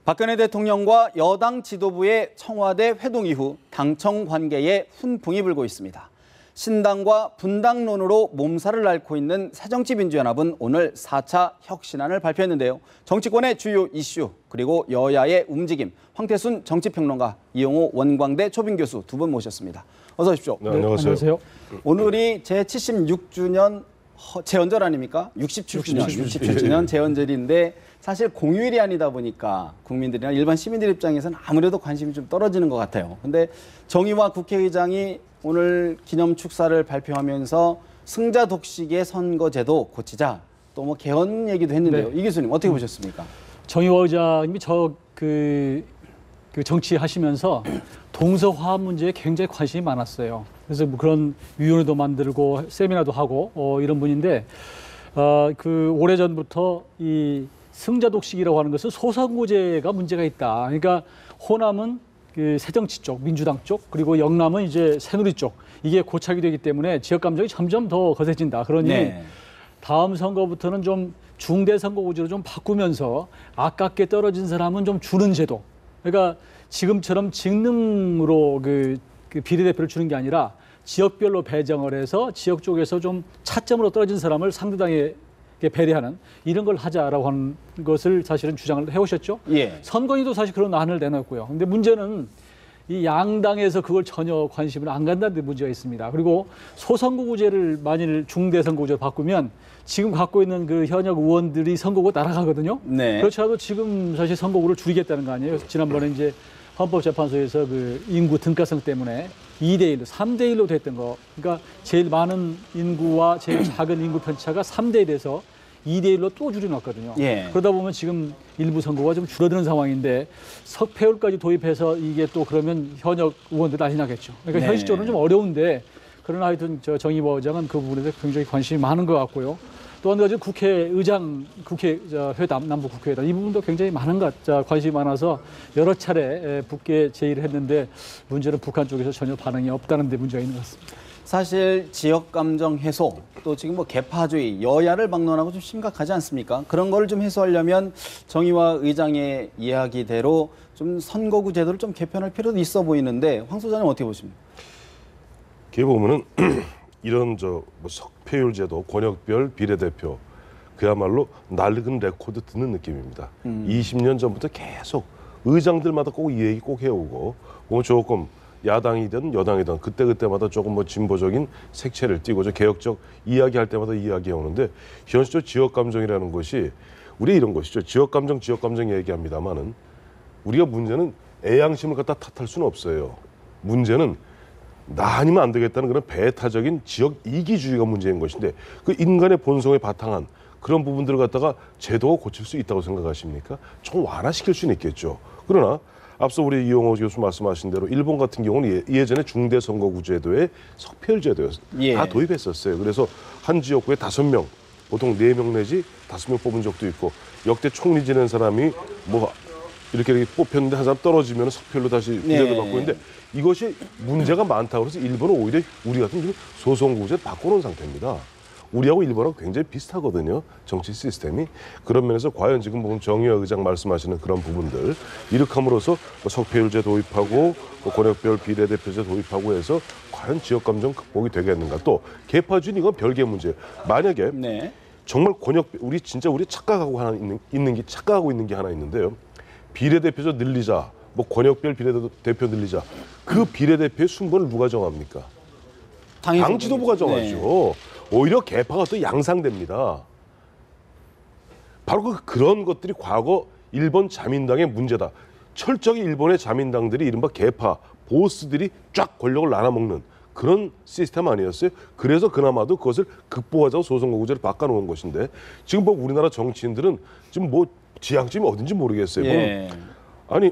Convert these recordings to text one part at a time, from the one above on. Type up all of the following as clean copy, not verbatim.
박근혜 대통령과 여당 지도부의 청와대 회동 이후 당청 관계에 훈풍이 불고 있습니다. 신당과 분당론으로 몸살을 앓고 있는 새정치민주연합은 오늘 4차 혁신안을 발표했는데요. 정치권의 주요 이슈 그리고 여야의 움직임, 황태순 정치평론가, 이용호 원광대 초빙교수 두 분 모셨습니다. 어서 오십시오. 네, 안녕하세요. 오늘이 제76주년 재헌절 아닙니까? 67주년 재헌절인데 사실 공휴일이 아니다 보니까 국민들이나 일반 시민들 입장에서는 아무래도 관심이 좀 떨어지는 것 같아요. 근데 정의와 국회의장이 오늘 기념 축사를 발표하면서 승자 독식의 선거제도 고치자, 또 뭐 개헌 얘기도 했는데요. 네. 이 교수님 어떻게 보셨습니까? 정의화 의장님이 그 정치하시면서 동서화합 문제에 굉장히 관심이 많았어요. 그래서 뭐 그런 위원회도 만들고 세미나도 하고 이런 분인데 그 오래전부터 이 승자 독식이라고 하는 것은 소선거제가 문제가 있다. 그러니까 호남은 그 새정치 쪽, 민주당 쪽, 그리고 영남은 이제 새누리 쪽, 이게 고착이 되기 때문에 지역 감정이 점점 더 거세진다. 그러니 네. 다음 선거부터는 좀 중대 선거 구조로 좀 바꾸면서 아깝게 떨어진 사람은 좀 주는 제도. 그러니까 지금처럼 직능으로 그 비례대표를 주는 게 아니라 지역별로 배정을 해서 지역 쪽에서 좀 차점으로 떨어진 사람을 상대당에 배려하는 이런 걸 하자라고 하는 것을 사실은 주장을 해오셨죠. 예. 선관위도 사실 그런 안을 내놨고요. 근데 문제는 이 양당에서 그걸 전혀 관심을 안 간다는 데 문제가 있습니다. 그리고 소선거구제를 만일 중대선거구제로 바꾸면 지금 갖고 있는 그 현역 의원들이 선거구 날아가거든요. 네. 그렇지 않아도 지금 사실 선거구를 줄이겠다는 거 아니에요. 지난번에 이제 헌법재판소에서 그 인구 등가성 때문에 2대1로, 3대1로 됐던 거. 그러니까 제일 많은 인구와 제일 작은 인구 편차가 3대1에서 2대1로 또 줄여놨거든요. 예. 그러다 보면 지금 일부 선거가 좀 줄어드는 상황인데 석패율까지 도입해서 이게 또 그러면 현역 의원들 난리 나겠죠. 그러니까 네. 현실적으로는 좀 어려운데 그러나 하여튼 정의화 의장은 그 부분에 굉장히 관심이 많은 것 같고요. 또 한 가지 국회의장, 회담, 남북 국회회담 이 부분도 굉장히 많은 관심이 많아서 여러 차례 북계 제의를 했는데 문제는 북한 쪽에서 전혀 반응이 없다는 데 문제가 있는 것 같습니다. 사실 지역 감정 해소, 또 지금 뭐 개파주의, 여야를 막론하고 좀 심각하지 않습니까? 그런 거를 좀 해소하려면 정의화 의장의 이야기대로 좀 선거구 제도를 좀 개편할 필요도 있어 보이는데 황 소장님 어떻게 보십니까? 이렇게 보면은 이런 뭐 석패율 제도, 권역별 비례대표 그야말로 낡은 레코드 듣는 느낌입니다. 20년 전부터 계속 의장들마다 꼭 이 얘기 꼭 해오고 뭐 조금 야당이든 여당이든 그때마다 조금 뭐 진보적인 색채를 띠고 저 개혁적 이야기할 때마다 이야기해오는데 현실적 지역 감정이라는 것이 우리 이런 것이죠. 지역 감정 얘기합니다만은 우리가 문제는 애양심을 갖다 탓할 수는 없어요. 문제는 나 아니면 안 되겠다는 그런 배타적인 지역 이기주의가 문제인 것인데 그 인간의 본성에 바탕한 그런 부분들을 갖다가 제도가 고칠 수 있다고 생각하십니까? 좀 완화시킬 수는 있겠죠. 그러나 앞서 우리 이용호 교수 말씀하신 대로 일본 같은 경우는 예전에 중대선거구제도에 석패율 제도였어요. 예. 다 도입했었어요. 그래서 한 지역구에 5명, 보통 4명 내지 5명 뽑은 적도 있고 역대 총리 지낸 사람이 뭐 이렇게 뽑혔는데 한 사람 떨어지면 석패율로 다시 비례를 받고 있는데 이것이 문제가 많다고 해서 일본은 오히려 우리 같은 소선거구제를 바꿔놓은 상태입니다. 우리하고 일본하고 굉장히 비슷하거든요. 정치 시스템이. 그런 면에서 과연 지금 보면 정의화 의장 말씀하시는 그런 부분들 이렇게 함으로써 석패율제 도입하고 권역별 비례대표제 도입하고 해서 과연 지역감정 극복이 되겠는가. 또 개파주의 이건 별개 문제예요. 만약에 네. 정말 우리 착각하고 있는 게 하나 있는데요. 비례대표제 늘리자, 뭐 권역별 비례대표 늘리자. 그 비례대표의 순번을 누가 정합니까? 당 지도부가 정하죠. 네. 오히려 개파가 또 양상됩니다. 바로 그런 것들이 과거 일본 자민당의 문제다. 철저히 일본의 자민당들이 이른바 개파, 보스들이 쫙 권력을 나눠먹는 그런 시스템 아니었어요? 그래서 그나마도 그것을 극복하자고 소선거구제를 바꿔놓은 것인데 지금 뭐 우리나라 정치인들은 지금 뭐 지향점이 어딘지 모르겠어요. 예. 아니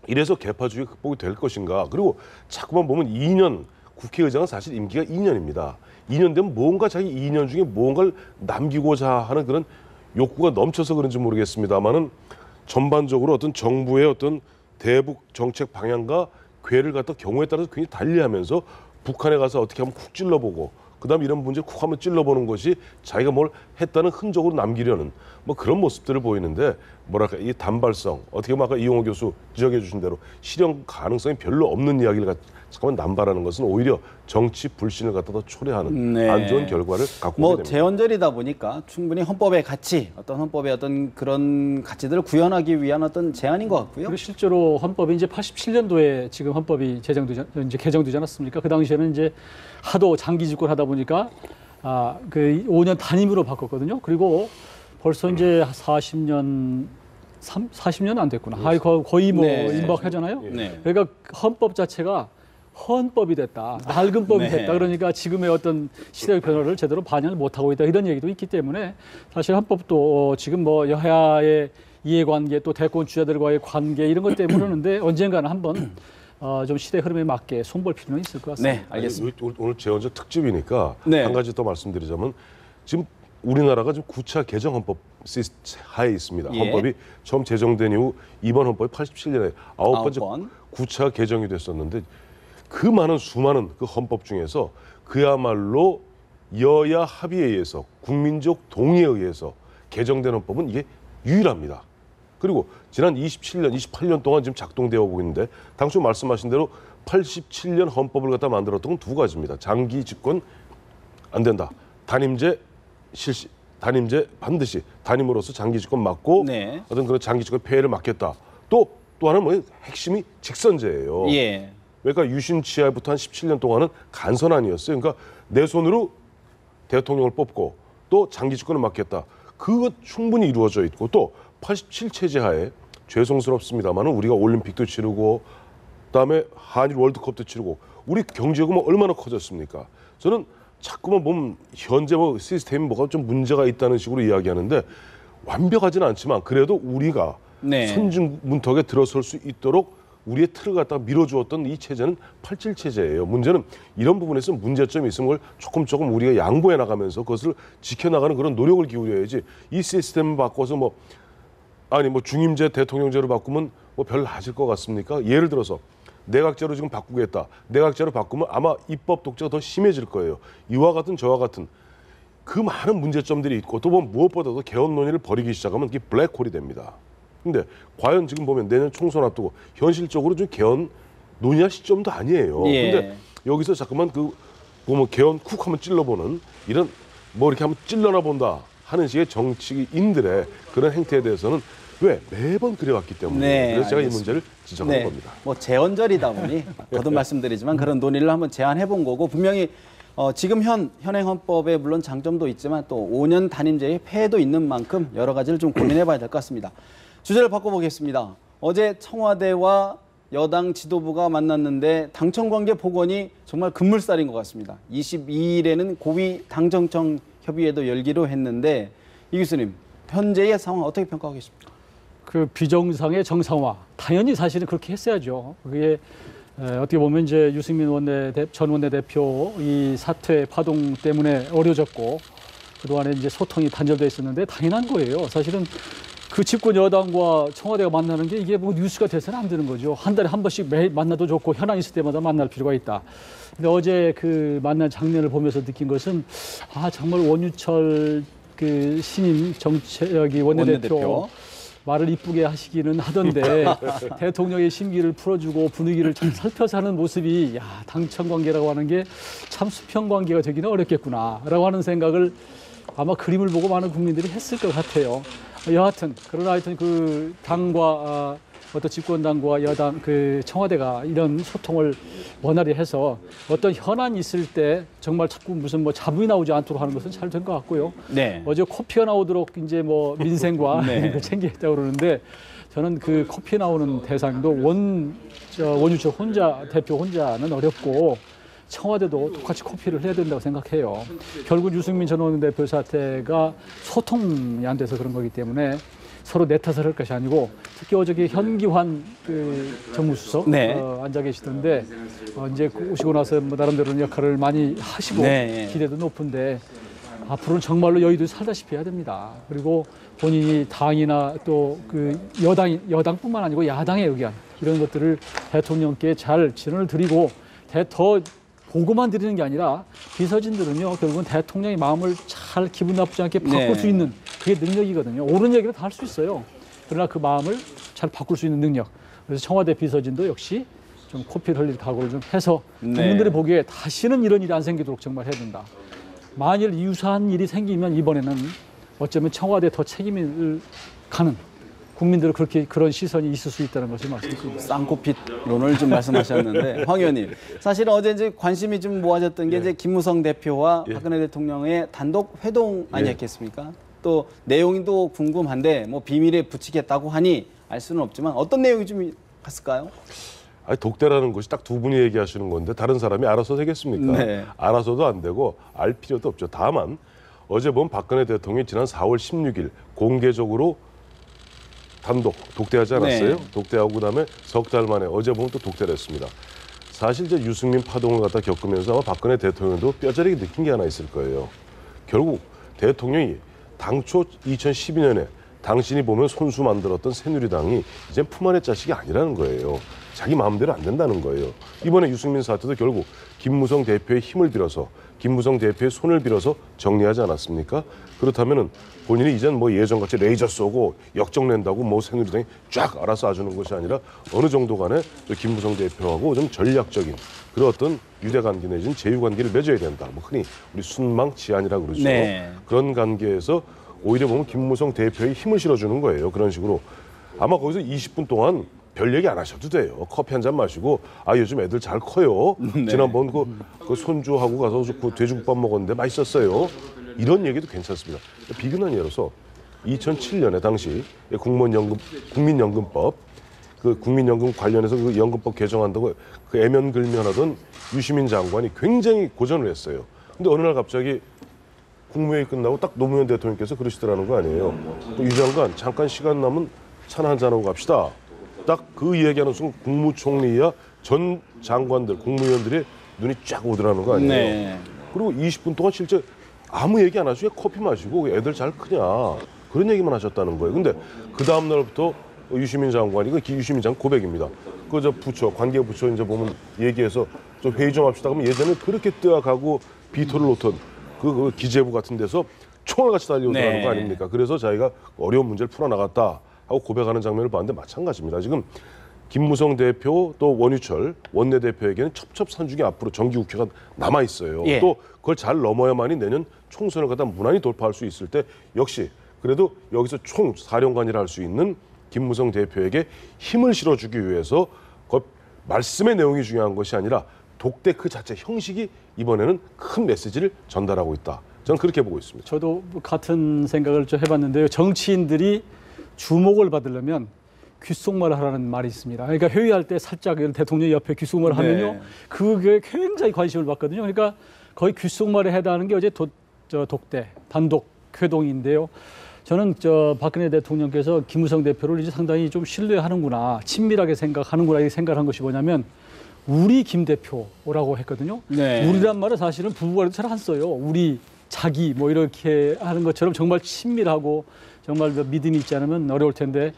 이래서 개파주의 극복이 될 것인가. 그리고 자꾸만 보면 2년 국회의장은 사실 임기가 2년입니다. 2년 되면 뭔가 자기 2년 중에 뭔가를 남기고자 하는 그런 욕구가 넘쳐서 그런지 모르겠습니다만은 전반적으로 어떤 정부의 어떤 대북 정책 방향과 궤를 갖다 경우에 따라서 굉장히 달리하면서 북한에 가서 어떻게 하면 쿡 찔러보고 그다음 이런 문제 쿡 한번 찔러보는 것이 자기가 뭘 했다는 흔적으로 남기려는 뭐 그런 모습들을 보이는데 뭐랄까 이 단발성 어떻게 보면 아까 이용호 교수 지적해 주신 대로 실현 가능성이 별로 없는 이야기를 잠깐만 남발하는 것은 오히려 정치 불신을 갖다 더 초래하는 네. 안 좋은 결과를 갖고 뭐 오게 됩니다. 재헌절이다 보니까 충분히 헌법의 가치, 어떤 헌법의 어떤 그런 가치들을 구현하기 위한 어떤 제안인 것 같고요. 그리고 실제로 헌법이 이제 87년도에 지금 헌법이 이제 개정되지 않았습니까? 그 당시에는 이제 하도 장기 집권하다 보니까 그 5년 단임으로 바꿨거든요. 그리고 벌써 이제 40년 안 됐구나. 거의 뭐 네. 임박하잖아요. 네. 그러니까 헌법 자체가 헌법이 됐다, 낡은 법이 네. 됐다. 그러니까 지금의 어떤 시대의 변화를 제대로 반영을 못하고 있다. 이런 얘기도 있기 때문에 사실 헌법도 지금 뭐 여야의 이해관계 또 대권 주자들과의 관계 이런 것 때문에 그러는데 언젠가는 한번 좀 시대 흐름에 맞게 손볼 필요는 있을 것 같습니다. 네, 알겠습니다. 오늘 재헌절 특집이니까 네. 한 가지 더 말씀드리자면 지금 우리나라가 지금 9차 개정 헌법 하에 있습니다. 예. 헌법이 처음 제정된 이후 이번 헌법이 87년에 9번째 9번. 9차 개정이 됐었는데 그 많은 수많은 그 헌법 중에서 그야말로 여야 합의에 의해서 국민적 동의에 의해서 개정된 헌법은 이게 유일합니다. 그리고 지난 27년, 28년 동안 지금 작동되어 오고 있는데 당초 말씀하신 대로 87년 헌법을 갖다 만들었던 건 두 가지입니다. 장기 집권 안 된다. 단임제 실시, 단임제 반드시 단임으로서 장기 집권 막고 네. 어떤 그런 장기 집권 폐해를 막겠다. 또 하나는 뭐 핵심이 직선제예요. 예. 그러니까 유신 치하부터 한 17년 동안은 간선안이었어요. 그러니까 내 손으로 대통령을 뽑고 또 장기 집권을 막겠다. 그것 충분히 이루어져 있고 또 87 체제 하에 죄송스럽습니다만은 우리가 올림픽도 치르고 그다음에 한일 월드컵도 치르고 우리 경제가 뭐 얼마나 커졌습니까? 저는 자꾸만 보면 현재 뭐 시스템이 뭐가 좀 문제가 있다는 식으로 이야기하는데 완벽하지는 않지만 그래도 우리가 네. 선진 문턱에 들어설 수 있도록 우리의 틀을 갖다가 밀어주었던 이 체제는 87 체제예요. 문제는 이런 부분에서 문제점이 있으면 그걸 조금 우리가 양보해 나가면서 그것을 지켜나가는 그런 노력을 기울여야지 이 시스템을 바꿔서 뭐 중임제 대통령제로 바꾸면 뭐 별 나아질 것 같습니까? 예를 들어서 내각제로 지금 바꾸겠다. 내각제로 바꾸면 아마 입법 독재가 더 심해질 거예요. 이와 같은 저와 같은 그 많은 문제점들이 있고 또 보면 무엇보다도 개헌 논의를 벌이기 시작하면 이게 블랙홀이 됩니다. 근데 과연 지금 보면 내년 총선 앞두고 현실적으로 좀 개헌 논의할 시점도 아니에요. 예. 근데 여기서 자꾸만 그 보면 개헌 쿡 한번 찔러보는 이런 뭐 이렇게 한번 찔러나 본다 하는 식의 정치인들의 그런 행태에 대해서는 왜 매번 그래왔기 때문에 네, 그래서 제가 이 알겠습니다. 문제를 지적하는 네. 겁니다. 뭐 재헌절이다 보니 거듭 말씀드리지만 그런 논의를 한번 제안해 본 거고 분명히 지금 현행 헌법에 물론 장점도 있지만 또 5년 단임제의 폐해도 있는 만큼 여러 가지를 좀 고민해 봐야 될 것 같습니다. 주제를 바꿔보겠습니다. 어제 청와대와 여당 지도부가 만났는데 당청 관계 복원이 정말 급물살인 것 같습니다. 22일에는 고위 당정청 협의회도 열기로 했는데 이 교수님 현재의 상황 어떻게 평가하고 계십니까? 그 비정상의 정상화 당연히 사실은 그렇게 했어야죠. 그게 어떻게 보면 이제 유승민 전 원내대표 이 사퇴 파동 때문에 어려졌고 그동안에 이제 소통이 단절돼 있었는데 당연한 거예요. 사실은 그 집권 여당과 청와대가 만나는 게 이게 뭐 뉴스가 돼서는 안 되는 거죠. 한 달에 한 번씩 매일 만나도 좋고 현안 있을 때마다 만날 필요가 있다. 근데 어제 그 만난 장면을 보면서 느낀 것은 정말 원유철 그 신임 원내대표 말을 이쁘게 하시기는 하던데 대통령의 심기를 풀어주고 분위기를 잘 살펴서 하는 모습이 당청 관계라고 하는 게 참 수평 관계가 되기는 어렵겠구나라고 하는 생각을 아마 그림을 보고 많은 국민들이 했을 것 같아요. 여하튼 그러나 하여튼 그 당과 어떤 집권당과 여당 그 청와대가 이런 소통을 원활히 해서 어떤 현안이 있을 때 정말 자꾸 무슨 뭐 잡음이 나오지 않도록 하는 것은 잘 된 것 같고요. 네. 어제 코피가 나오도록 이제 뭐 민생과 네. 챙기겠다고 그러는데 저는 그 코피 나오는 대상도 원유철 대표 혼자는 어렵고 청와대도 똑같이 코피를 해야 된다고 생각해요. 결국 유승민 전 원내대표 사태가 소통이 안 돼서 그런 거기 때문에 서로 내 탓을 할 것이 아니고 특히 어저께 현기환 그 정무수석 네. 앉아 계시던데 이제 오시고 나서 뭐 나름대로 역할을 많이 하시고 네. 기대도 높은데 앞으로는 정말로 여의도 살다시피 해야 됩니다. 그리고 본인이 당이나 또 그 여당뿐만 아니고 야당의 의견 이런 것들을 대통령께 잘 진언을 드리고 더 보고만 드리는 게 아니라 비서진들은요 결국은 대통령의 마음을 잘 기분 나쁘지 않게 바꿀 네. 수 있는 그게 능력이거든요. 옳은 얘기를 다 할 수 있어요. 그러나 그 마음을 잘 바꿀 수 있는 능력. 그래서 청와대 비서진도 역시 좀 코피를 흘릴 각오를 좀 해서 네. 국민들이 보기에 다시는 이런 일이 안 생기도록 정말 해야 된다. 만일 유사한 일이 생기면 이번에는 어쩌면 청와대 더 책임을 가는 국민들은 그렇게 그런 시선이 있을 수 있다는 것을 말씀드립니다. 쌍코핏론을 좀 말씀하셨는데 황 의원님 사실은 어제 이제 관심이 좀 모아졌던 게 이제 김무성 대표와 박근혜 대통령의 단독 회동 아니었겠습니까? 또 내용이 또 궁금한데 뭐 비밀에 붙이겠다고 하니 알 수는 없지만 어떤 내용이 좀 갔을까요? 아니, 독대라는 것이 딱 두 분이 얘기하시는 건데 다른 사람이 알아서 되겠습니까? 네. 알아서도 안 되고 알 필요도 없죠. 다만 어제 본 박근혜 대통령이 지난 4월 16일 공개적으로 단독 독대하지 않았어요? 네. 독대하고 그다음에 석 달 만에 어제 보면 또 독대를 했습니다. 사실 이제 유승민 파동을 갖다 겪으면서 아마 박근혜 대통령도 뼈저리게 느낀 게 하나 있을 거예요. 결국 대통령이 당초 2012년에 당신이 보면 손수 만들었던 새누리당이 이제 품 안의 자식이 아니라는 거예요. 자기 마음대로 안 된다는 거예요. 이번에 유승민 사태도 결국 김무성 대표의 힘을 빌어서 김무성 대표의 손을 빌어서 정리하지 않았습니까? 그렇다면은 본인이 이젠 뭐 예전같이 레이저 쏘고 역정낸다고 뭐 새누리당이 쫙 알아서 아주는 것이 아니라 어느 정도 간에 김무성 대표하고 좀 전략적인 그런 어떤 유대관계 내지는 제휴관계를 맺어야 된다. 뭐 흔히 우리 순망치안이라고 그러죠. 네. 그런 관계에서 오히려 보면 김무성 대표의 힘을 실어주는 거예요. 그런 식으로 아마 거기서 20분 동안 별 얘기 안 하셔도 돼요. 커피 한 잔 마시고 아 요즘 애들 잘 커요. 네. 지난번 그 손주하고 가서 그 돼지국밥 먹었는데 맛있었어요. 이런 얘기도 괜찮습니다. 비근한 예로서 2007년에 당시 국민연금법 그 국민연금 관련해서 그 연금법 개정한다고 그 애면글면하던 유시민 장관이 굉장히 고전을 했어요. 근데 어느 날 갑자기 국무회의 끝나고 딱 노무현 대통령께서 그러시더라는 거 아니에요. 유 장관 잠깐 시간 남으면 차나 한잔하고 갑시다. 딱 그 얘기하는 순간 국무총리야 전 장관들 국무위원들의 눈이 쫙 오더라는 거 아니에요. 네. 그리고 20분 동안 실제 아무 얘기 안 하시고 커피 마시고 애들 잘 크냐 그런 얘기만 하셨다는 거예요. 근데 그 다음 날부터 유시민 장관이 그 유시민 장관 고백입니다. 그 저 부처 관계 부처 이제 보면 얘기해서 좀 회의 좀 합시다. 그러면 예전에 그렇게 뜨악하고 비토를 놓던 그 기재부 같은 데서 총알 같이 달려오더라는 네. 거 아닙니까? 그래서 자기가 어려운 문제를 풀어나갔다 하고 고백하는 장면을 봤는데 마찬가지입니다. 지금 김무성 대표 또 원유철 원내대표에게는 첩첩산중에 앞으로 정기국회가 남아 있어요. 예. 또 그걸 잘 넘어야만이 내년 총선을 갖다 무난히 돌파할 수 있을 때 역시 그래도 여기서 총사령관이라 할 수 있는 김무성 대표에게 힘을 실어주기 위해서 그 말씀의 내용이 중요한 것이 아니라 독대 그 자체 형식이 이번에는 큰 메시지를 전달하고 있다. 저는 그렇게 보고 있습니다. 저도 같은 생각을 좀 해봤는데요. 정치인들이 주목을 받으려면 귓속말을 하라는 말이 있습니다. 그러니까 회의할 때 살짝 대통령 옆에 귓속말을 네. 하면요. 그게 굉장히 관심을 받거든요. 그러니까 거의 귓속말에 해당하는 게 어제 독대, 단독 회동인데요. 저는 박근혜 대통령께서 김무성 대표를 이제 상당히 좀 신뢰하는구나, 친밀하게 생각하는구나 이 생각을 한 것이 뭐냐면 우리 김 대표라고 했거든요. 네. 우리란 말은 사실은 부부간에도 잘 안 써요. 우리, 자기 뭐 이렇게 하는 것처럼 정말 친밀하고 정말 믿음이 있지 않으면 어려울 텐데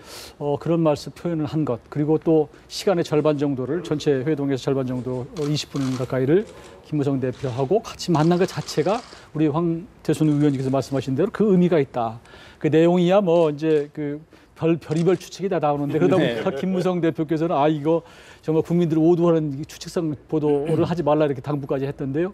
그런 말씀 표현을 한 것. 그리고 또 시간의 절반 정도를 전체 회동에서 절반 정도 20분 가까이를 김무성 대표하고 같이 만난 것 자체가 우리 황태순 의원님께서 말씀하신 대로 그 의미가 있다. 그 내용이야 뭐 이제 그 별의별 추측이 다 나오는데 그러다 보니까 김무성 대표께서는 이거 정말 국민들을 오도하는 추측성 보도를 하지 말라 이렇게 당부까지 했던데요.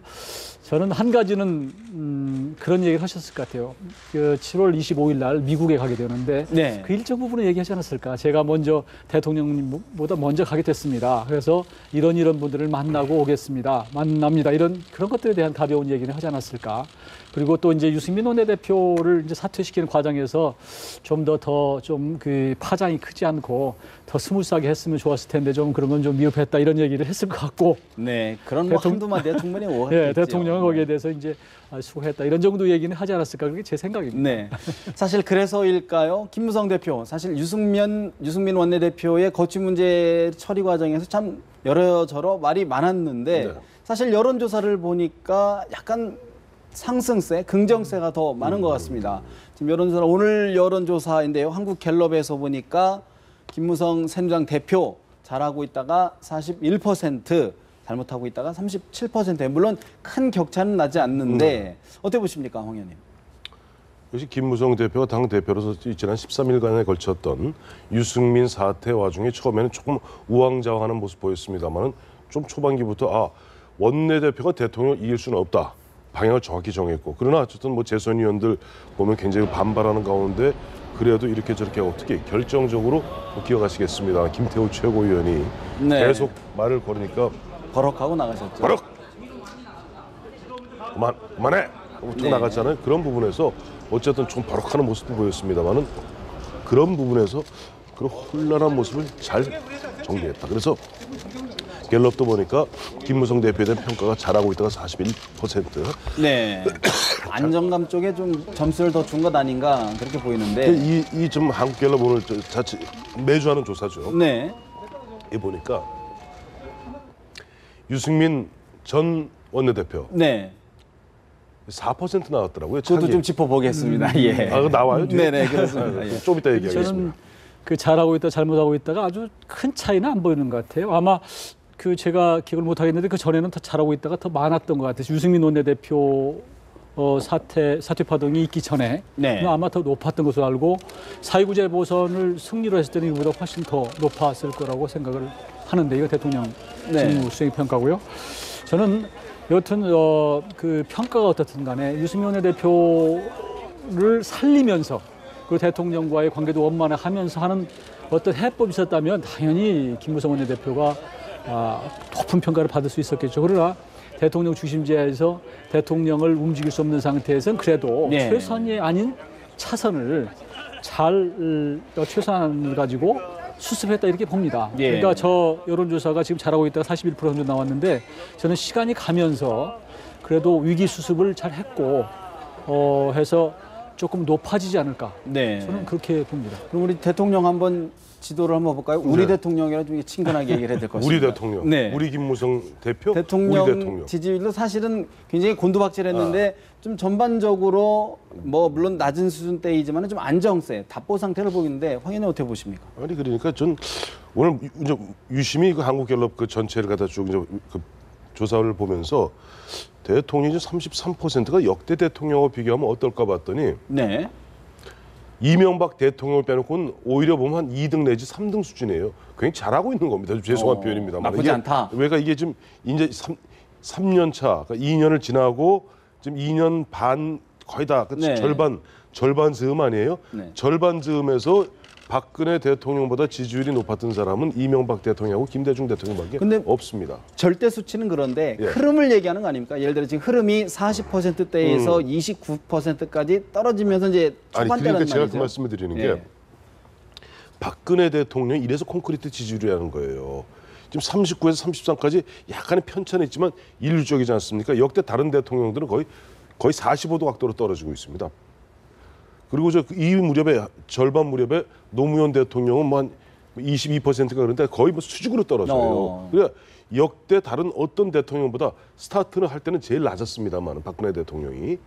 저는 한 가지는 그런 얘기를 하셨을 것 같아요. 그 7월 25일 날 미국에 가게 되는데 네. 그 일정 부분을 얘기하지 않았을까. 제가 먼저 대통령님보다 먼저 가게 됐습니다. 그래서 이런 분들을 만나고 오겠습니다. 만납니다. 이런 그런 것들에 대한 가벼운 얘기는 하지 않았을까. 그리고 또 이제 유승민 원내대표를 이제 사퇴시키는 과정에서 좀 더 좀 그 파장이 크지 않고 더 스무스하게 했으면 좋았을 텐데 좀 그런 건 좀 미흡했다 이런 얘기를 했을 것 같고. 네, 그런 뭐 한두 마디에 충분히 오했겠죠. 네, 대통령은 거기에 대해서 이제 수고했다 이런 정도 얘기는 하지 않았을까 그게 제 생각입니다. 네, 사실 그래서일까요? 김무성 대표, 사실 유승민 원내대표의 거취 문제 처리 과정에서 참 여러저러 말이 많았는데 네. 사실 여론조사를 보니까 약간 상승세, 긍정세가 더 많은 것 같습니다. 지금 여론조사 오늘 여론조사인데요. 한국갤럽에서 보니까 김무성 새누리당 대표 잘하고 있다가 41%, 잘못하고 있다가 37%. 물론 큰 격차는 나지 않는데 어떻게 보십니까, 황 의원님? 역시 김무성 대표가 당 대표로서 지난 13일간에 걸쳤던 유승민 사태 와중에 처음에는 조금 우왕좌왕하는 모습 보였습니다만은 좀 초반기부터 원내대표가 대통령을 이길 수는 없다. 방향을 정확히 정했고 그러나 어쨌든 뭐 재선위원들 보면 굉장히 반발하는 가운데 그래도 이렇게 저렇게 어떻게 결정적으로 기억하시겠습니다. 김태우 최고위원이 네. 계속 말을 걸으니까 버럭하고 나가셨죠. 버럭! 그만해! 쭉 네. 나갔잖아요. 그런 부분에서 어쨌든 좀 버럭하는 모습도 보였습니다만은 그런 부분에서 그런 혼란한 모습을 잘 정리했다. 그래서 갤럽도 보니까 김무성 대표에 대한 평가가 잘하고 있다가 41%. 네. 안정감 쪽에 좀 점수를 더 준 것 아닌가 그렇게 보이는데. 이 좀 한국 갤럽 오늘 자체 매주 하는 조사죠. 네. 이 보니까 유승민 전 원내대표 네. 4% 나왔더라고요. 저도 차기. 좀 짚어보겠습니다. 예. 그거 나와요? 뒤에? 네네 그렇습니다. 예. 좀 이따 저는 얘기하겠습니다. 그 잘하고 있다 잘못하고 있다가 아주 큰 차이는 안 보이는 것 같아요. 아마 그 제가 기억을 못 하겠는데 그 전에는 더 잘하고 있다가 더 많았던 것 같아요. 유승민 원내대표 사퇴 파동이 있기 전에 네. 아마 더 높았던 것으로 알고 4.29 재보선을 승리로 했을 때는 이보다 훨씬 더 높았을 거라고 생각을 하는데 이거 대통령 네. 직무 수행 평가고요. 저는 여튼 그 평가가 어떻든 간에 유승민 원내대표를 살리면서 그 대통령과의 관계도 원만하면서 하는 어떤 해법이 있었다면 당연히 김무성 원내대표가 높은 평가를 받을 수 있었겠죠. 그러나 대통령 중심제에서 대통령을 움직일 수 없는 상태에서는 그래도 네. 최선이 아닌 차선을 잘 최선을 가지고 수습했다 이렇게 봅니다. 예. 그러니까 저 여론조사가 지금 잘하고 있다가 41% 정도 나왔는데 저는 시간이 가면서 그래도 위기 수습을 잘 했고 해서 조금 높아지지 않을까. 네. 저는 그렇게 봅니다. 그럼 우리 대통령 한번 지도를 한번 볼까요? 우리 네. 대통령이라 좀 친근하게 얘기를 해야 될 것 우리 같습니다. 대통령, 네. 우리 김무성 대표, 대통령, 우리 대통령. 지지율도 사실은 굉장히 곤두박질했는데 좀 전반적으로 뭐 물론 낮은 수준대이지만 좀 안정세, 답보 상태를 보이는데 황 의원님 어떻게 보십니까? 아니 그러니까 전 오늘 이제 유심히 그 한국갤럽 그 전체를 갖다 쭉 이제 그 조사를 보면서 대통령이 33%가 역대 대통령하고 비교하면 어떨까 봤더니 네. 이명박 대통령을 빼놓고는 오히려 보면 한 2등 내지 3등 수준이에요. 굉장히 잘하고 있는 겁니다. 좀 죄송한 표현입니다. 나쁘지 않다. 왜가 이게 지금 이제 3년 차, 그러니까 2년을 지나고 지금 2년 반 거의 다 네. 절반 즈음 아니에요? 네. 절반 즈음에서 박근혜 대통령보다 지지율이 높았던 사람은 이명박 대통령하고 김대중 대통령밖에 근데 없습니다. 절대 수치는 그런데 예. 흐름을 얘기하는 거 아닙니까? 예를 들어 지금 흐름이 40%대에서 29%까지 떨어지면서 이제 아니 초반대라는 그러니까 제가 말이죠. 그 말씀을 드리는 예. 게 박근혜 대통령이 이래서 콘크리트 지지율이라는 거예요. 지금 39에서 33까지 약간의 편차는 있지만 일률적이지 않습니까? 역대 다른 대통령들은 거의 45도 각도로 떨어지고 있습니다. 그리고 이 무렵에 절반 무렵에 노무현 대통령은 뭐 한 22%가 그런데 거의 뭐 수직으로 떨어져요. 그러니까 역대 다른 어떤 대통령보다 스타트는 할 때는 제일 낮았습니다만 박근혜 대통령이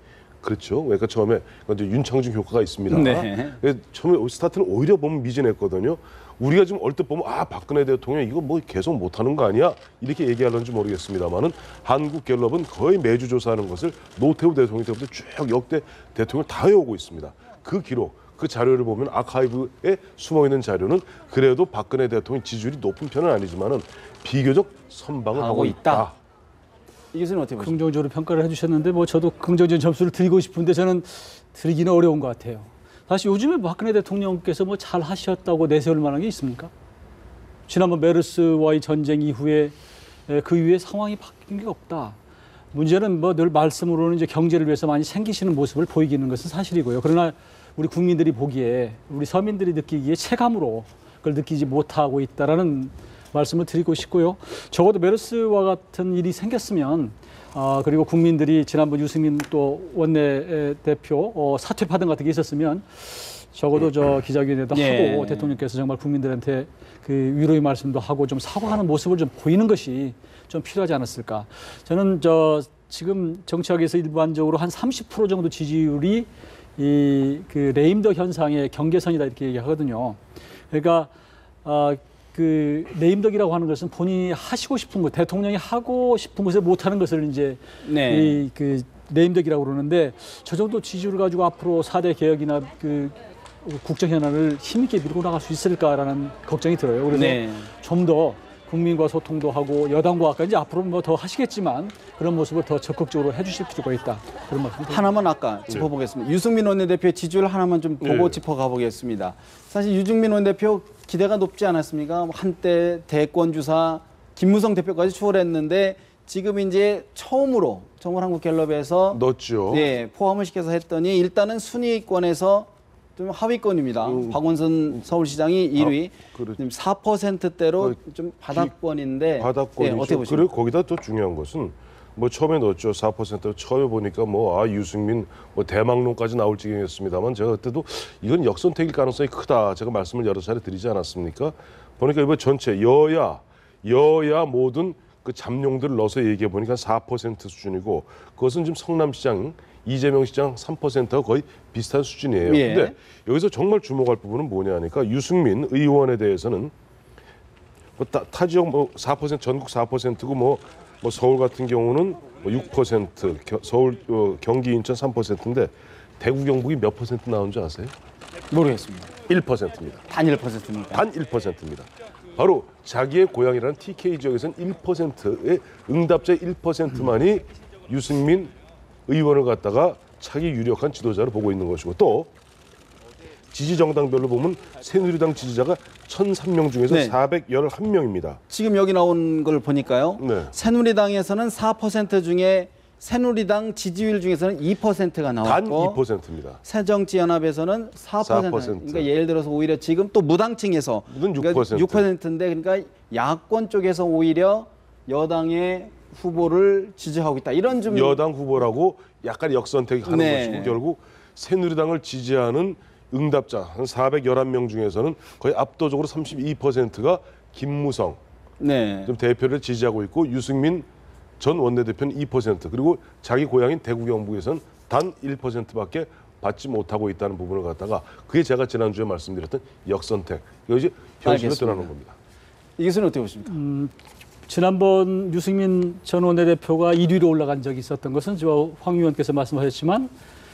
그렇죠. 그러니까 처음에 이제 윤창중 효과가 있습니다. 네. 처음에 스타트는 오히려 보면 미진했거든요. 우리가 지금 얼핏 보면 박근혜 대통령 이거 뭐 계속 못하는 거 아니야? 이렇게 얘기하는지 모르겠습니다만은 한국갤럽은 거의 매주 조사하는 것을 노태우 대통령 때부터 쭉 역대 대통령 다 해오고 있습니다. 그 기록, 그 자료를 보면 아카이브에 숨어 있는 자료는 그래도 박근혜 대통령 지지율이 높은 편은 아니지만은 비교적 선방을 하고 있다. 이 교수님 어떻게 보십니까? 긍정적으로 평가를 해주셨는데 뭐 저도 긍정적인 점수를 드리고 싶은데 저는 드리기는 어려운 것 같아요. 사실 요즘에 박근혜 대통령께서 뭐 잘 하셨다고 내세울 만한 게 있습니까? 지난번 메르스와의 전쟁 이후에 그 이후에 상황이 바뀐 게 없다. 문제는 뭐 늘 말씀으로는 이제 경제를 위해서 많이 챙기시는 모습을 보이기는 것은 사실이고요. 그러나 우리 국민들이 보기에 우리 서민들이 느끼기에 체감으로 그걸 느끼지 못하고 있다라는 말씀을 드리고 싶고요. 적어도 메르스와 같은 일이 생겼으면 그리고 국민들이 지난번 유승민 또 원내대표 사퇴 파동 같은 게 있었으면 적어도 저 기자회견에도 예. 하고 대통령께서 정말 국민들한테 그 위로의 말씀도 하고 좀 사과하는 모습을 좀 보이는 것이 좀 필요하지 않았을까. 저는 지금 정치학에서 일반적으로 한 30% 정도 지지율이 이 그 레임덕 현상의 경계선이다 이렇게 얘기하거든요. 그러니까 그 레임덕이라고 하는 것은 본인이 하시고 싶은 것, 대통령이 하고 싶은 것을 못하는 것을 이제 네. 이 그 레임덕이라고 그러는데 저 정도 지지율을 가지고 앞으로 4대 개혁이나 그 국정 현안을 힘있게 밀고 나갈 수 있을까라는 걱정이 들어요. 그래서 네. 좀 더 국민과 소통도 하고 여당과 아까 이제 앞으로 뭐 더 하시겠지만 그런 모습을 더 적극적으로 해주실 필요가 있다. 그런 말씀. 하나만 아까 짚어보겠습니다. 유승민 원내대표의 지지율 하나만 좀 보고 네. 짚어가 보겠습니다. 사실 유승민 원내대표 기대가 높지 않았습니까? 한때 대권 주사 김무성 대표까지 추월했는데 지금 이제 처음으로 한국갤럽에서 넣었죠. 네, 포함을 시켜서 했더니 일단은 순위권에서 좀 하위권입니다. 박원순 서울시장이 1위, 그렇죠. 지금 4%대로 좀 바닥권인데 바닥권이죠. 어떻게 보십니까? 그리고 거기다 또 중요한 것은 뭐 처음에 넣었죠. 4%. 처음에 보니까 뭐 유승민 뭐 대망론까지 나올 지경이었습니다만 제가 그때도 이건 역선택일 가능성이 크다. 제가 말씀을 여러 차례 드리지 않았습니까? 보니까 이번 전체 여야 모든 그 잠룡들을 넣어서 얘기해 보니까 4% 수준이고 그것은 지금 성남시장 이재명 시장 3%가 거의 비슷한 수준이에요. 예. 근데 여기서 정말 주목할 부분은 뭐냐 하니까 유승민 의원에 대해서는 뭐 타 지역 뭐 4% 전국 4%고 뭐 서울 같은 경우는 뭐 6%, 서울 경기 인천 3%인데 대구 경북이 몇 퍼센트 나온 줄 아세요? 모르겠습니다. 1%입니다. 단 1%입니까? 단 1%입니다. 바로 자기의 고향이라는 TK 지역에서는 1%의 응답자 1%만이 유승민 의원을 갖다가 차기 유력한 지도자로 보고 있는 것이고 또 지지 정당별로 보면 새누리당 지지자가 1,003명 중에서 네. 411명입니다. 지금 여기 나온 걸 보니까요. 네. 새누리당에서는 4% 중에 새누리당 지지율 중에서는 2%가 단 나왔고 2%입니다. 새정치연합에서는 4%. 4%. 그러니까 예를 들어서 오히려 지금 또 무당층에서 무당 6%. 그러니까 6%인데 그러니까 야권 쪽에서 오히려 여당의 후보를 지지하고 있다. 이런 좀 여당 후보라고 약간 역선택하는 네. 것이고 결국 새누리당을 지지하는 응답자 한 411명 중에서는 거의 압도적으로 32%가 김무성 네. 좀 대표를 지지하고 있고 유승민 전 원내대표는 2% 그리고 자기 고향인 대구 경북에서는 단 1%밖에 받지 못하고 있다는 부분을 갖다가 그게 제가 지난주에 말씀드렸던 역선택 이것이 현실로 알겠습니다. 드러나는 겁니다. 이 교수는 어떻게 보십니까? 지난번 유승민 전 원내대표가 1위로 올라간 적이 있었던 것은 황 의원께서 말씀하셨지만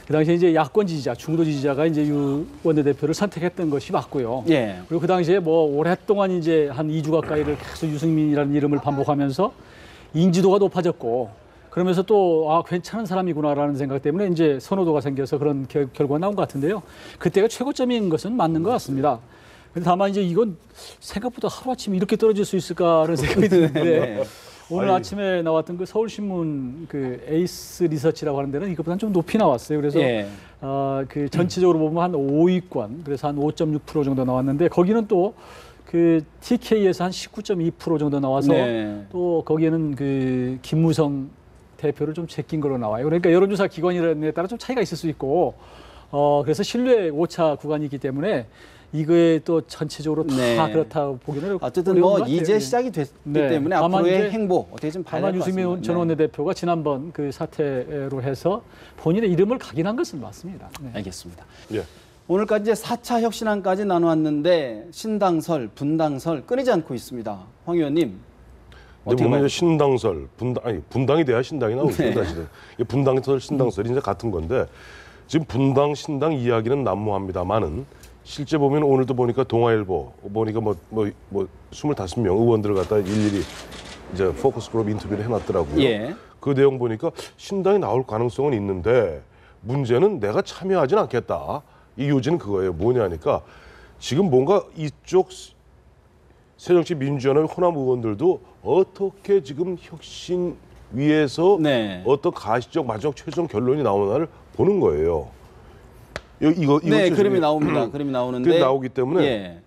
그 당시에 이제 야권 지지자, 중도 지지자가 이제 유 원내대표를 선택했던 것이 맞고요. 예. 그리고 그 당시에 뭐 오랫동안 이제 한 2주 가까이를 계속 유승민이라는 이름을 반복하면서 인지도가 높아졌고 그러면서 또 괜찮은 사람이구나라는 생각 때문에 이제 선호도가 생겨서 그런 결과가 나온 것 같은데요. 그때가 최고점인 것은 맞는 것 같습니다. 근데 다만 이제 이건 생각보다 하루아침에 이렇게 떨어질 수 있을까라는 생각이 드는데 네. 오늘 아침에 나왔던 그 서울신문 그 에이스 리서치라고 하는 데는 이것보다는 좀 높이 나왔어요. 그래서 예. 그 전체적으로 보면 한 5위권, 그래서 한 5.6% 정도 나왔는데 거기는 또 그 TK에서 한 19.2% 정도 나와서 네. 또 거기에는 그 김무성 대표를 좀 제낀 걸로 나와요. 그러니까 여론조사 기관이라는 데 따라 좀 차이가 있을 수 있고 그래서 신뢰 오차 구간이기 때문에 이거에 또 전체적으로 다 네. 그렇다고 보기는 어쨌든 어려운 뭐 것 같아요. 이제 예. 시작이 됐기 네. 때문에 다만 앞으로의 이제 행보 어떻게 좀 봐야 다만 될 것 유승민 같습니다. 전 네. 원내대표가 지난번 그 사태로 해서 본인의 이름을 각인한 것은 맞습니다. 네. 알겠습니다. 예. 오늘까지 이제 4차 혁신안까지 나눠왔는데 신당설, 분당설 끊이지 않고 있습니다. 황 의원님. 근데 어떻게 보면 봐요? 이제 신당설, 분당이 돼야 신당이 나오죠. 네. 사실은 분당설, 신당설이 이제 같은 건데 지금 분당, 신당 이야기는 난무합니다만은 실제 보면 오늘도 보니까 동아일보 보니까 뭐 25명 의원들을 갖다 일일이 이제 포커스 그룹 인터뷰를 해놨더라고요. 예. 그 내용 보니까 신당이 나올 가능성은 있는데 문제는 내가 참여하진 않겠다. 이 요지는 그거예요. 뭐냐니까 지금 뭔가 이쪽 새정치민주연합의 호남 의원들도 어떻게 지금 혁신 위에서 네. 어떤 가시적 마지막 최종 결론이 나오나를 보는 거예요. 이거 네, 그림이 나옵니다. 그림이 나오는데 그게 나오기 때문에 예.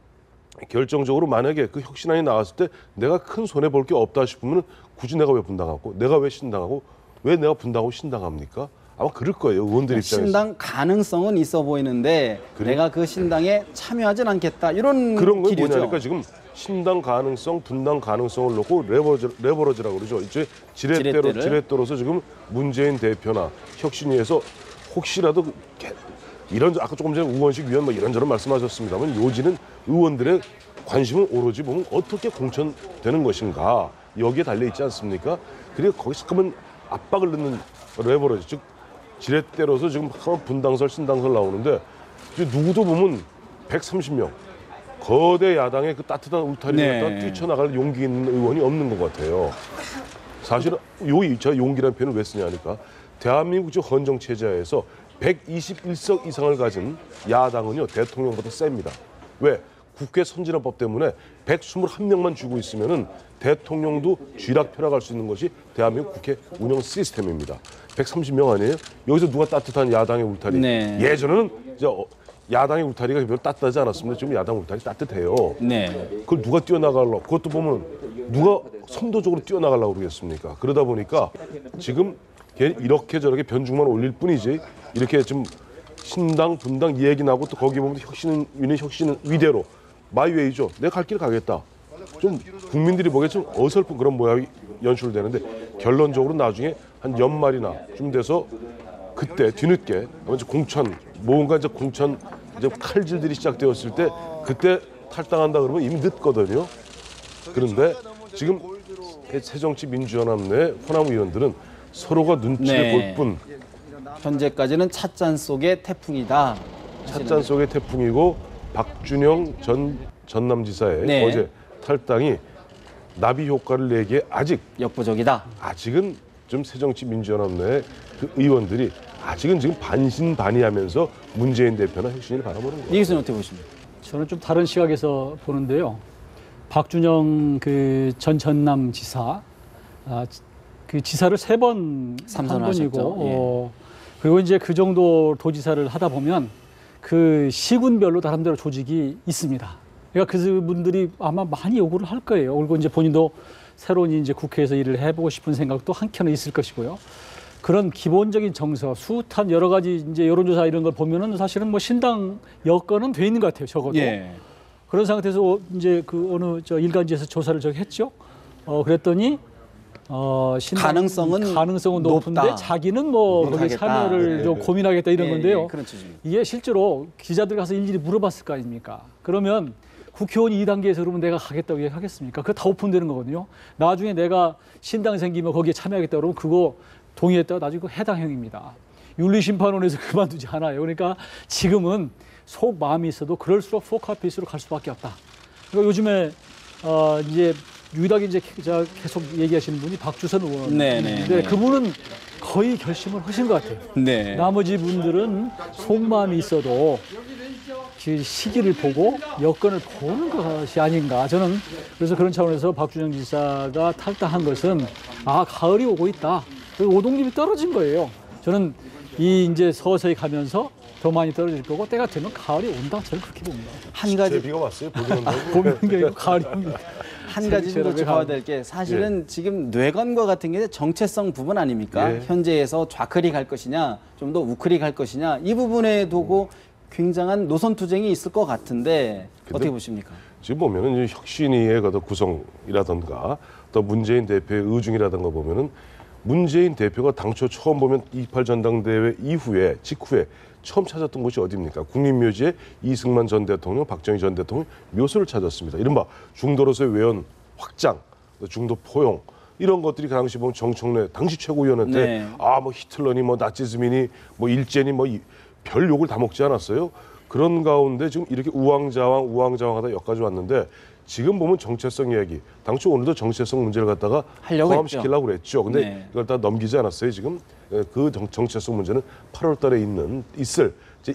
결정적으로 만약에 그 혁신안이 나왔을 때 내가 큰 손해 볼 게 없다 싶으면 굳이 내가 왜 분당하고 내가 왜 신당하고 왜 내가 분당하고 신당합니까? 아마 그럴 거예요. 의원들 입장에서. 신당 가능성은 있어 보이는데 그래? 내가 그 신당에 참여하진 않겠다. 이런 그런 건 기류죠. 뭐냐니까 지금 신당 가능성, 분당 가능성을 놓고 레버러지라고 그러죠. 이제 지렛대로서 지금 문재인 대표나 혁신위에서 혹시라도 이런 아까 조금 전에 우원식 위원 뭐 이런저런 말씀하셨습니다만 요지는 의원들의 관심은 오로지 보면 어떻게 공천되는 것인가 여기에 달려 있지 않습니까? 그리고 거기서 잠깐만 압박을 넣는 레버리지 즉 지렛대로서 지금 분당설 신당설 나오는데 누구도 보면 130명 거대 야당의 그 따뜻한 울타리를 갖다 뛰쳐나갈 용기 있는 의원이 없는 것 같아요. 사실은 제가 용기라는 표현을 왜 쓰냐니까 대한민국 헌정 체제에서 121석 이상을 가진 야당은요 대통령보다 셉니다. 왜? 국회 선진화법 때문에 121명만 주고 있으면은 대통령도 쥐락펴락할 수 있는 것이 대한민국 국회 운영 시스템입니다. 130명 아니에요? 여기서 누가 따뜻한 야당의 울타리? 네. 예전에는 이제 야당의 울타리가 별로 따뜻하지 않았습니다. 지금 야당 울타리 따뜻해요. 네. 그걸 누가 뛰어나가려고? 그것도 보면 누가 선도적으로 뛰어나가려고 그러겠습니까? 그러다 보니까 지금 이렇게 저렇게 변죽만 올릴 뿐이지 이렇게 좀 신당 분당 얘기 나고 또 거기 보면 혁신은 위대로 마이웨이죠. 내가 갈 길 가겠다. 좀 국민들이 보기에 좀 어설픈 그런 모양이 연출되는데 결론적으로 나중에 한 연말이나 좀 돼서 그때 뒤늦게 이제 공천 뭔가 이제 공천 이제 칼질들이 시작되었을 때 그때 탈당한다 그러면 이미 늦거든요. 그런데 지금 새정치민주연합 내 호남 의원들은 서로가 눈치를 볼 뿐 현재까지는 찻잔 속의 태풍이다. 찻잔 속의 태풍이고 박준영 전 전남지사의 어제 탈당이 나비 효과를 내기에 역부족이다. 아직은 좀 새정치민주연합 내 그 의원들이 아직은 지금 반신반의하면서 문재인 대표나 혁신을 바라보는 거예요. 이 교수님 어떻게 보십니까? 저는 좀 다른 시각에서 보는데요. 박준영 그 전 전남지사 그 지사를 3번 한 분이고 그리고 이제 그 정도 도지사를 하다 보면 그 시군별로 나름대로 조직이 있습니다. 그러니까 그분들이 아마 많이 요구를 할 거예요. 그리고 이제 본인도 새로운 이제 국회에서 일을 해보고 싶은 생각도 한켠에 있을 것이고요. 그런 기본적인 정서, 숱한 여러 가지 이제 여론조사 이런 걸 보면은 사실은 뭐 신당 여건은 돼 있는 것 같아요. 적어도. 그런 상태에서 이제 그 어느 일간지에서 조사를 저기 했죠. 그랬더니 신당 가능성은 높은데 높다. 자기는 뭐 거기에 참여를 좀 고민하겠다 이런 건데요. 이게 실제로 기자들 가서 일일이 물어봤을 거 아닙니까? 그러면 국회의원이 2단계에서 그러면 내가 가겠다고 얘기하겠습니까? 그거 다 오픈되는 거거든요. 나중에 내가 신당 생기면 거기에 참여하겠다 그러면 그거 동의했다가 나중에 해당형입니다. 윤리심판원에서 그만두지 않아요. 그러니까 지금은 속 마음이 있어도 그럴수록 포카페이스로 갈 수밖에 없다. 그러니까 요즘에 이제 유일하게 이제 계속 얘기하시는 분이 박주선 의원인데 그분은 거의 결심을 하신 것 같아요. 나머지 분들은 속마음이 있어도 그 시기를 보고 여건을 보는 것이 아닌가. 저는 그래서 그런 차원에서 박준영 지사가 탈당한 것은 가을이 오고 있다. 그리고 오동님이 떨어진 거예요. 저는 이제 서서히 가면서 더 많이 떨어질 거고 때가 되면 가을이 온다. 저는 그렇게 봅니다. 한 가지 비가 왔어요. 봄이 봄이 아니고 가을이 옵니다. 한 가지 좀 더 짚어야 될 게 사실은 지금 뇌건과 같은 게 정체성 부분 아닙니까? 현재에서 좌클이 갈 것이냐, 좀 더 우클이 갈 것이냐 이 부분에 두고 굉장한 노선 투쟁이 있을 것 같은데 어떻게 보십니까? 지금 보면은 혁신위의 구성이라든가 또 문재인 대표의 의중이라든가 보면은 문재인 대표가 당초 처음 보면 28 전당대회 직후에 처음 찾았던 곳이 어디입니까? 국립묘지에 이승만 전 대통령, 박정희 전 대통령 묘소를 찾았습니다. 이른바 중도로서의 외연 확장, 중도 포용 이런 것들이 그 당시 보면 정청래 당시 최고위원한테 뭐 히틀러니 뭐 나치즘이니 뭐 일제니 뭐 별 욕을 다 먹지 않았어요. 그런 가운데 지금 이렇게 우왕좌왕하다 여기까지 왔는데 지금 보면 정체성 이야기. 당초 오늘도 정체성 문제를 갖다가 포함시키려고 그랬죠. 근데 이걸 다 넘기지 않았어요. 지금 그 정체성 문제는 8월 달에 있을 이제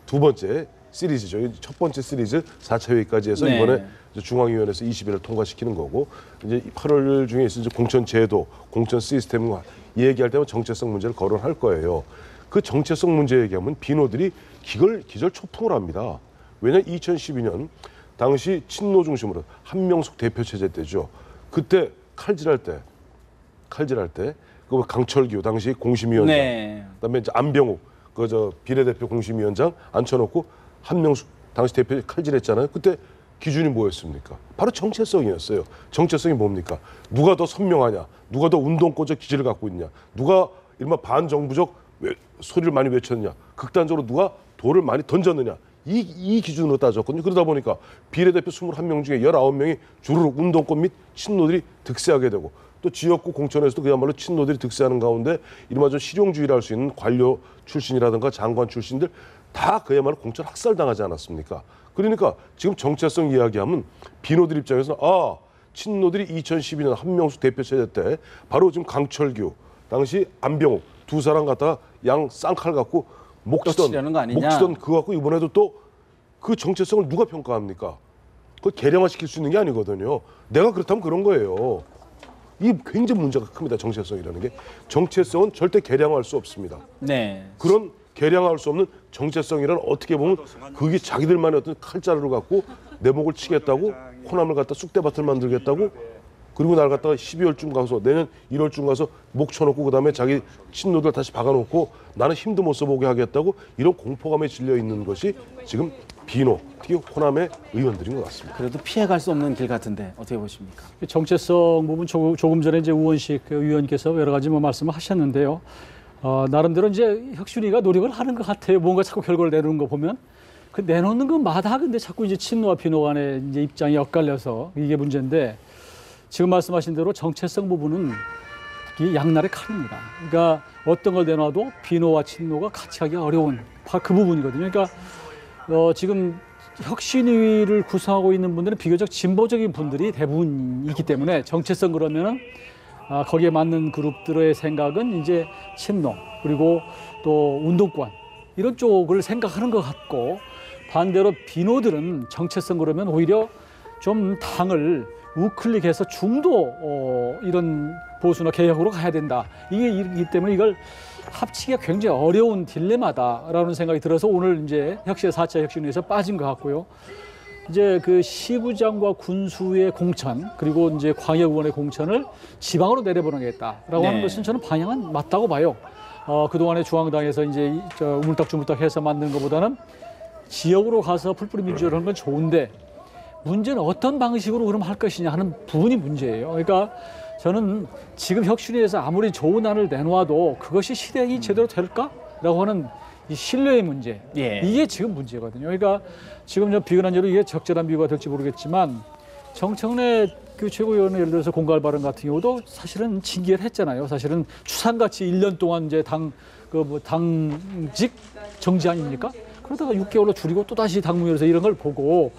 두 번째 시리즈죠. 첫 번째 시리즈 4차 회의까지 해서 이번에 중앙위원회에서 20일을 통과시키는 거고 이제 8월 중에 있을 공천 제도, 공천 시스템 얘기할 때면 정체성 문제를 거론할 거예요. 그 정체성 문제 얘기하면 비노들이 기절 초풍을 합니다. 왜냐 2012년 당시 친노 중심으로 한명숙 대표 체제 때죠. 그때 칼질할 때 그 강철규 당시 공심위원장, 그다음에 이제 안병욱 비례대표 공심위원장 앉혀놓고 한명숙 당시 대표 칼질했잖아요. 그때 기준이 뭐였습니까? 바로 정체성이었어요. 정체성이 뭡니까? 누가 더 선명하냐? 누가 더 운동권적 기질을 갖고 있냐? 누가 이른바 반정부적 왜 소리를 많이 외쳤느냐, 극단적으로 누가 돌을 많이 던졌느냐, 이 기준으로 따졌거든요. 그러다 보니까 비례대표 21명 중에 19명이 주르륵 운동권 및 친노들이 득세하게 되고, 또 지역구 공천에서도 그야말로 친노들이 득세하는 가운데 이른바 좀 실용주의를 할 수 있는 관료 출신이라든가 장관 출신들 다 그야말로 공천 학살당하지 않았습니까? 그러니까 지금 정체성 이야기하면 비노들 입장에서는 친노들이 2012년 한명숙 대표 체제 때 바로 지금 강철규, 당시 안병욱 두 사람 갖다가 양 쌍칼 갖고 목 치려는 거 아니냐? 치던 그거 갖고 이번에도 또 그 정체성을 누가 평가합니까? 그걸 개량화시킬 수 있는 게 아니거든요. 내가 그렇다면 그런 거예요. 이 굉장히 문제가 큽니다. 정체성이라는 게. 정체성은 절대 개량화할 수 없습니다. 네. 그런 개량할 수 없는 정체성이란 어떻게 보면 그게 자기들만의 어떤 칼자루를 갖고 내 목을 치겠다고, 호남을 갖다 쑥대밭을 만들겠다고, 그리고 날 갖다가 12월쯤 가서 내년 1월쯤 가서 목 쳐놓고 그다음에 자기 친노들 다시 박아놓고 나는 힘도 못 써보게 하겠다고, 이런 공포감에 질려 있는 것이 지금 비노, 특히 호남의 의원들인 것 같습니다. 그래도 피해갈 수 없는 길 같은데 어떻게 보십니까? 정체성 부분 조금 전에 이제 우원식 의원께서 여러 가지 말씀을 하셨는데요. 나름대로 이제 혁신위가 노력을 하는 것 같아요. 뭔가 자꾸 결과를 내놓는 거 보면. 그 내놓는 것마다 근데 자꾸 이제 친노와 비노 간의 이제 입장이 엇갈려서 이게 문제인데, 지금 말씀하신 대로 정체성 부분은 이게 양날의 칼입니다. 그러니까 어떤 걸 내놔도 비노와 친노가 같이 하기 어려운 바로 그 부분이거든요. 그러니까 지금 혁신위를 구성하고 있는 분들은 비교적 진보적인 분들이 대부분이기 때문에 정체성 그러면은 거기에 맞는 그룹들의 생각은 이제 친노 그리고 또 운동권 이런 쪽을 생각하는 것 같고, 반대로 비노들은 정체성 그러면 오히려 좀 당을 우클릭해서 중도 이런 보수나 개혁으로 가야 된다. 이기 때문에 이걸 합치기가 굉장히 어려운 딜레마다라는 생각이 들어서 오늘 이제 혁신의 4차 혁신위에서 빠진 것 같고요. 이제 그 시부장과 군수의 공천 그리고 이제 광역의원의 공천을 지방으로 내려보내겠다라고 하는 것은 저는 방향은 맞다고 봐요. 그동안에 중앙당에서 이제 우물딱주물딱 해서 만든 것보다는 지역으로 가서 풀뿌리 민주화를 하는 건 좋은데, 문제는 어떤 방식으로 그럼 할 것이냐 하는 부분이 문제예요. 그러니까 저는 지금 혁신위에서 아무리 좋은 안을 내놓아도 그것이 실행이 제대로 될까라고 하는 이 신뢰의 문제, 이게 지금 문제거든요. 그러니까 지금 저 비근한 대로 이게 적절한 비유가 될지 모르겠지만, 정청래 그 최고위원은 예를 들어서 공갈 발언 같은 경우도 사실은 징계를 했잖아요. 사실은 추상같이 1년 동안 이제 당직 정지 아닙니까? 그러다가 6개월로 줄이고 또 다시 당무위원회에서 이런 걸 보고,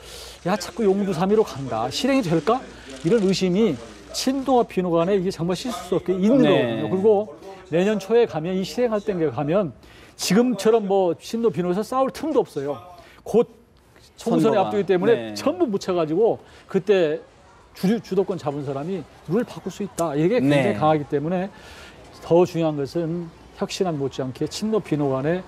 야 자꾸 용두사미로 간다, 실행이 될까? 이런 의심이 친노와 비노 간에 이게 정말 씻을 수 없게 있는 거거든요. 그리고 내년 초에 가면, 이 실행할 때 가면 지금처럼 뭐 친노 비노에서 싸울 틈도 없어요. 곧 총선에 앞두기 때문에 전부 묻혀가지고 그때 주도권 잡은 사람이 룰을 바꿀 수 있다. 이게 굉장히 강하기 때문에 더 중요한 것은 혁신안 못지않게 친노 비노 간의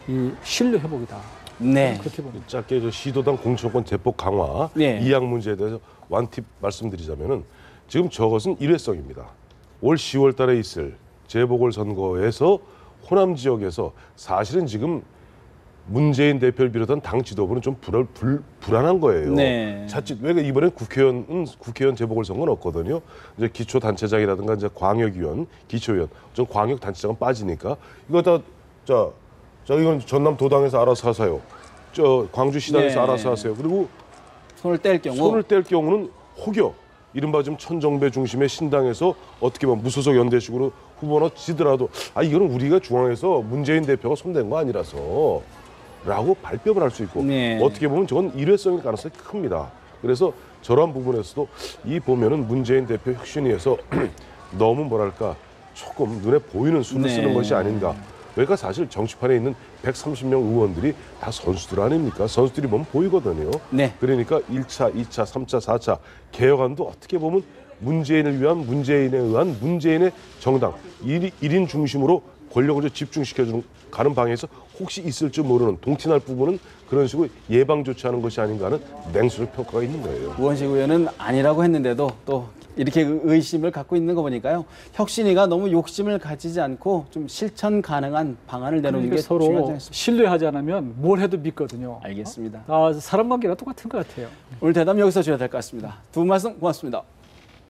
이 신뢰 회복이다. 그렇게 봅니다. 짧게 저 시도당 공천권 대폭 강화 이양 문제에 대해서 완팁 말씀드리자면은, 지금 저것은 일회성입니다. 올 10월 달에 있을 재보궐선거에서 호남 지역에서 사실은 지금 문재인 대표를 비롯한 당 지도부는 좀 불안한 거예요. 자칫 왜 이번엔 국회의원 재보궐선거는 없거든요. 이제 기초단체장이라든가 이제 광역위원, 기초위원, 좀 광역단체장은 빠지니까 이거 다 이건 전남 도당에서 알아서 하세요. 광주시당에서 알아서 하세요. 그리고 손을 뗄 경우는 혹여 이른바 지금 천정배 중심의 신당에서 어떻게 보면 무소속 연대식으로 후보나 지더라도 이거는 우리가 중앙에서 문재인 대표가 손댄 거 아니라서 라고 발뺌을 할 수 있고, 어떻게 보면 저건 일회성일 가능성이 큽니다. 그래서 저러한 부분에서도 이 보면은 문재인 대표 혁신위에서 너무 뭐랄까 조금 눈에 보이는 수를 쓰는 것이 아닌가. 그러니까 사실 정치판에 있는 130명 의원들이 다 선수들 아닙니까? 선수들이 보면 보이거든요. 그러니까 1차, 2차, 3차, 4차 개혁안도 어떻게 보면 문재인을 위한, 문재인에 의한 문재인의 정당 1인 중심으로 권력을 집중시켜주는 가는 방향에서 혹시 있을 줄 모르는 동티날 부분은 그런 식으로 예방 조치하는 것이 아닌가 하는 냉소적 평가가 있는 거예요. 우원식 의원은 아니라고 했는데도 또 이렇게 의심을 갖고 있는 거 보니까요. 혁신위가 너무 욕심을 가지지 않고 좀 실천 가능한 방안을 내놓는 게 서로 중요하지 않습니까? 신뢰하지 않으면 뭘 해도 믿거든요. 알겠습니다. 사람 관계랑 똑같은 것 같아요. 오늘 대담 여기서 줘야 될 것 같습니다. 두 분 말씀 고맙습니다.